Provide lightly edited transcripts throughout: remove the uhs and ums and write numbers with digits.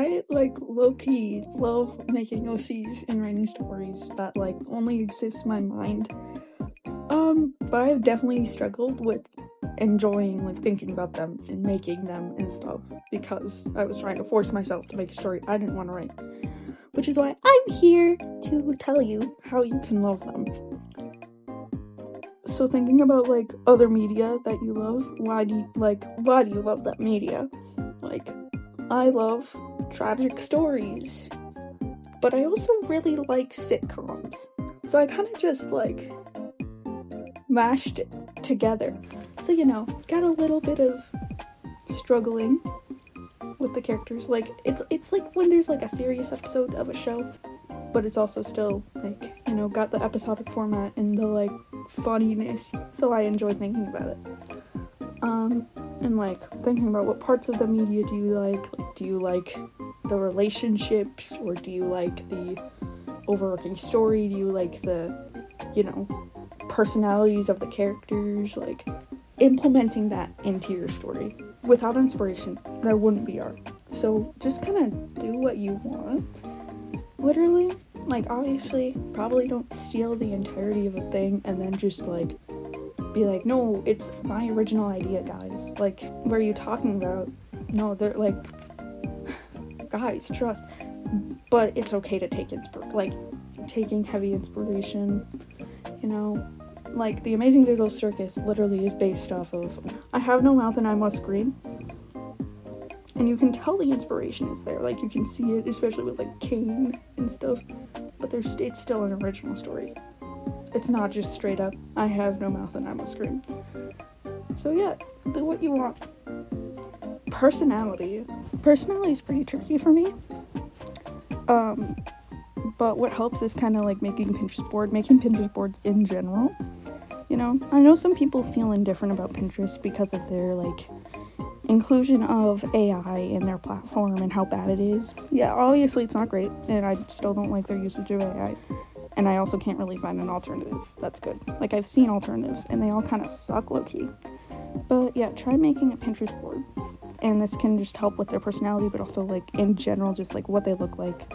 I, like, low-key love making OCs and writing stories that, like, only exist in my mind. But I've definitely struggled with enjoying, like, thinking about them and making them and stuff, because I was trying to force myself to make a story I didn't want to write. Which is why I'm here to tell you how you can love them. So thinking about, like, other media that you love, why do you love that media? Like, I love tragic stories, but I also really like sitcoms. So I kind of just, like, mashed it together. So, you know, got a little bit of struggling with the characters. Like, it's like when there's, like, a serious episode of a show, but it's also still, like, you know, got the episodic format and the, like, funniness. So I enjoy thinking about it. And, like, thinking about what parts of the media do you like? Like, do you like the relationships, or do you like the overarching story? Do you like the, you know, personalities of the characters? Like, implementing that into your story. Without inspiration, there wouldn't be art. So just kind of do what you want. Literally, like, obviously, probably don't steal the entirety of a thing and then just, like, be like, no, it's my original idea, guys. Like, what are you talking about? No, they're like, guys, trust. But it's okay to take taking heavy inspiration, you know. Like, The Amazing Digital Circus literally is based off of I Have No Mouth and I Must Scream. And you can tell the inspiration is there. Like, you can see it, especially with, like, Kane and stuff. But it's still an original story. It's not just straight up, I have no mouth and I must scream. So yeah, do what you want. Personality. Personality is pretty tricky for me. But what helps is kind of like making Pinterest boards in general. You know, I know some people feel indifferent about Pinterest because of their, like, inclusion of AI in their platform and how bad it is. Yeah, obviously it's not great, and I still don't like their usage of AI. And I also can't really find an alternative that's good. Like, I've seen alternatives, and they all kind of suck low-key. But yeah, try making a Pinterest board. And this can just help with their personality, but also, like, in general, just, like, what they look like,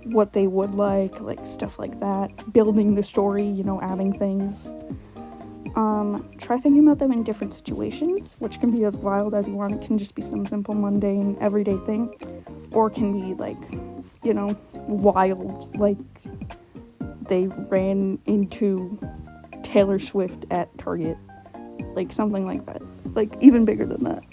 what they would like, stuff like that. Building the story, you know, adding things. Try thinking about them in different situations, which can be as wild as you want. It can just be some simple, mundane, everyday thing. Or can be, like, you know, wild, like, they ran into Taylor Swift at Target, like, something like that, like, even bigger than that.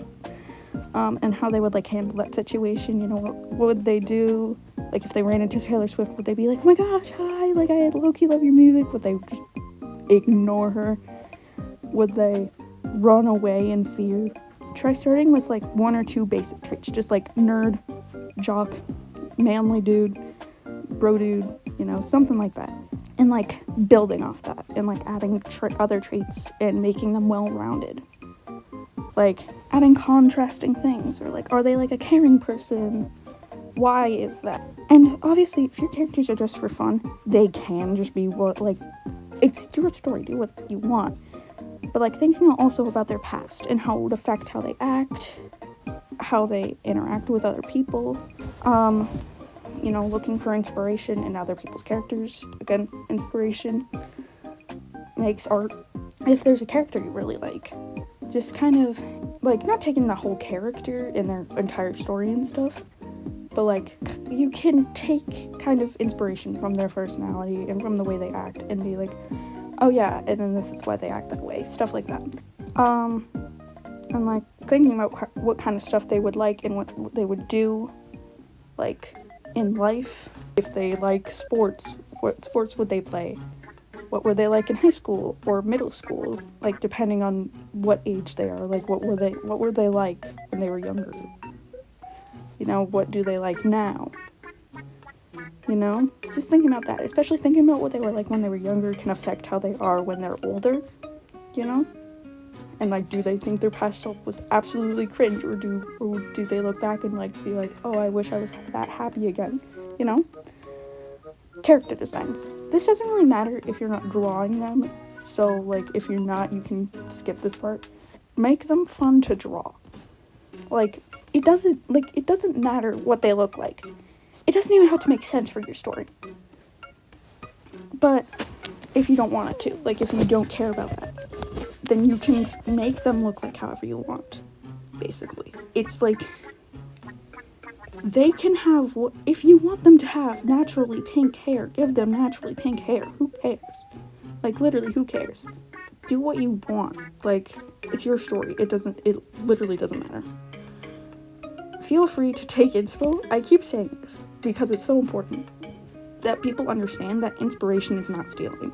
And how they would, like, handle that situation, you know, what would they do? Like, if they ran into Taylor Swift, would they be like, oh my gosh, hi, like, I low-key love your music? Would they just ignore her? Would they run away in fear? Try starting with, like, one or two basic traits, just, like, nerd, jock, manly dude, bro dude, you know, something like that. And, like, building off that and, like, adding other traits and making them well-rounded. Like, adding contrasting things, or, like, are they, like, a caring person? Why is that? And obviously, if your characters are just for fun, they can just be it's your story, do what you want. But, like, thinking also about their past and how it would affect how they act, how they interact with other people, you know, looking for inspiration in other people's characters. Again, inspiration makes art. If there's a character you really like, just kind of, like, not taking the whole character in their entire story and stuff, but, like, you can take kind of inspiration from their personality and from the way they act and be like, oh yeah, and then this is why they act that way, stuff like that. And, like, thinking about what kind of stuff they would like and what they would do, like, in life. If they like sports, what sports would they play? What were they like in high school or middle school? Like, depending on what age they are. Like, what were they like when they were younger? You know, what do they like now? You know, just thinking about that, especially thinking about what they were like when they were younger can affect how they are when they're older, you know? And, like, do they think their past self was absolutely cringe, or do they look back and, like, be like, oh, I wish I was that happy again, you know? Character designs. This doesn't really matter if you're not drawing them, so, like, if you're not, you can skip this part. Make them fun to draw. Like, it doesn't matter what they look like. It doesn't even have to make sense for your story. But if you don't want it to, like if you don't care about that, then you can make them look like however you want, basically. It's like, they can have, if you want them to have naturally pink hair, give them naturally pink hair. Who cares? Like, literally, who cares? Do what you want. Like, it's your story. It literally doesn't matter. Feel free to take inspo. I keep saying this because it's so important that people understand that inspiration is not stealing.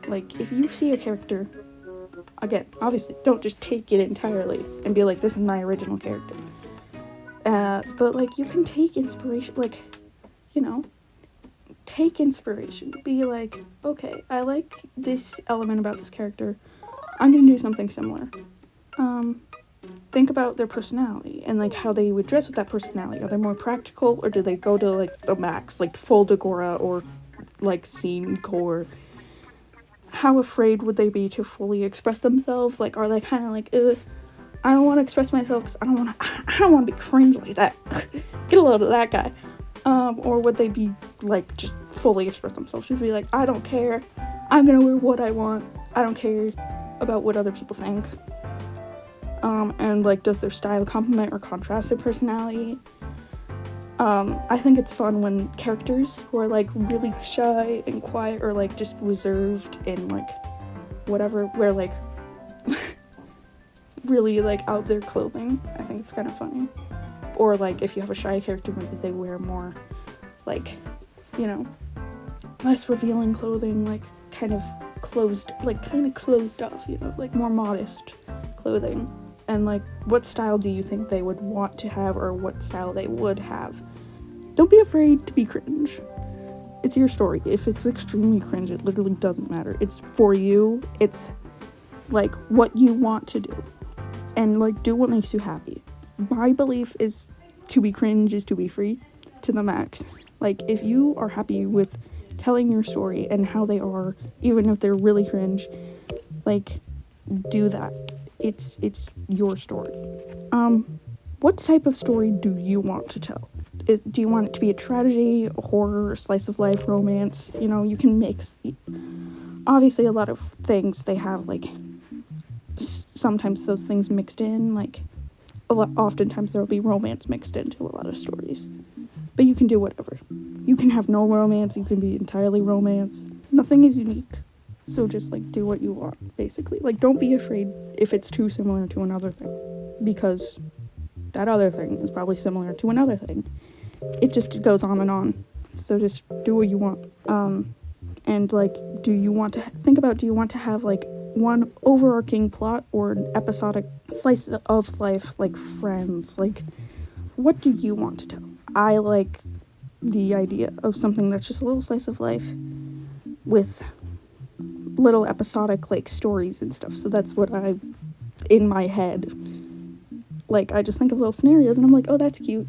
Like, if you see a character, again, obviously, don't just take it entirely and be like, this is my original character. But, like, you can take inspiration, like, you know, take inspiration. Be like, okay, I like this element about this character. I'm gonna do something similar. Think about their personality and, like, how they would dress with that personality. Are they more practical, or do they go to, like, the max, like, full Dagora or, like, scene core? How afraid would they be to fully express themselves? Like, are they kind of like, I don't want to express myself because I don't want to be cringe like that. Get a load of that guy. Or would they be, like, just fully express themselves? Just be like, I don't care. I'm gonna wear what I want. I don't care about what other people think. And, like, does their style complement or contrast their personality? I think it's fun when characters who are, like, really shy and quiet or, like, just reserved and, like, whatever, wear, like, really, like, out there clothing. I think it's kind of funny. Or, like, if you have a shy character, maybe they wear more, like, you know, less revealing clothing, like, kind of closed off, you know, like, more modest clothing. And, like, what style do you think they would want to have, or what style they would have? Don't be afraid to be cringe. It's your story. If it's extremely cringe, it literally doesn't matter. It's for you. It's, like, what you want to do. And, like, do what makes you happy. My belief is to be cringe is to be free to the max. Like, if you are happy with telling your story and how they are, even if they're really cringe, like, do that. It's your story. What type of story do you want to tell? Do you want it to be a tragedy, a horror, slice of life, romance? You know, you can mix. Obviously, a lot of things they have, like, sometimes those things mixed in, like, oftentimes there'll be romance mixed into a lot of stories. But you can do whatever. You can have no romance, you can be entirely romance. Nothing is unique. So just, like, do what you want, basically. Like, don't be afraid if it's too similar to another thing, because that other thing is probably similar to another thing. It just goes on and on. So just do what you want. And, like, do you want to have, like, one overarching plot or an episodic slice of life, like Friends? Like, what do you want to tell? I like the idea of something that's just a little slice of life with little episodic, like, stories and stuff. So that's what in my head, like, I just think of little scenarios and I'm like, oh, that's cute.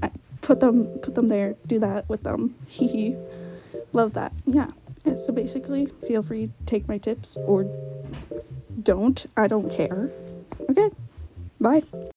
I put them there, do that with them. Hee love that. Yeah, so basically, feel free to take my tips or don't. I don't care. Okay, bye.